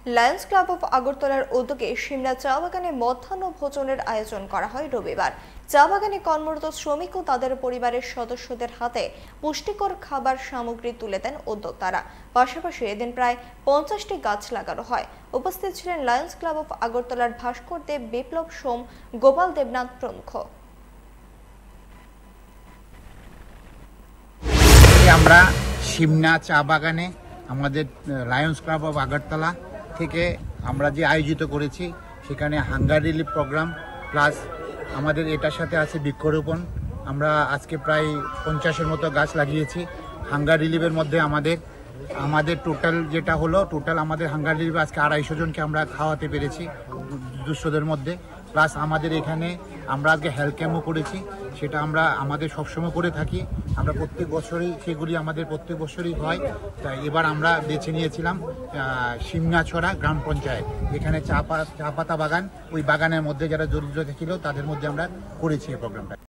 Lions club of আগরতলার উদ্যোগে সিমলা চা বাগানে মধ্যাহ্ন ভোজনের আয়োজন করা হয় রবিবার। চা বাগানে কর্মরত শ্রমিক ও তাদের পরিবারের সদস্যদের হাতে পুষ্টিকর খাবার সামগ্রী তুলে দেন উদ্যোক্তারা। পাশাপাশি এদিন প্রায় 50টি গাছ লাগানো হয়। উপস্থিত ছিলেন লায়ন্স ক্লাব অফ আগরতলার ভাস্কর দেব, বিপ্লব সোম, গোপাল দেবনাথ প্রমুখ। আমরা সিমনা চা বাগানে আমাদের লায়ন্স ক্লাব অফ আগরতলা থেকে আমরা যে আয়োজিত করেছি, সেখানে হাঙ্গার রিলিফ প্রোগ্রাম প্লাস আমাদের এটার সাথে আছে বৃক্ষরোপণ। আমরা আজকে প্রায় 50-এর মতো গাছ লাগিয়েছি। হাঙ্গার রিলিফের মধ্যে আমাদের টোটাল আমাদের হাঙ্গার রিলিফে আজকে 250 জনকে আমরা খাওয়াতে পেরেছি দুঃস্থদের মধ্যে। প্লাস আমাদের এখানে আমরা আজকে হেলথ ক্যাম্পও করেছি, সেটা আমরা আমাদের সবসময় করে থাকি। আমরা প্রত্যেক বছরই হয়। তাই এবার আমরা বেছে নিয়েছিলাম সিমনাছড়া গ্রাম পঞ্চায়েত, যেখানে চা পাতা বাগান, ওই বাগানের মধ্যে যারা জড়িত ছিল তাদের মধ্যে আমরা করেছি এই প্রোগ্রামটা।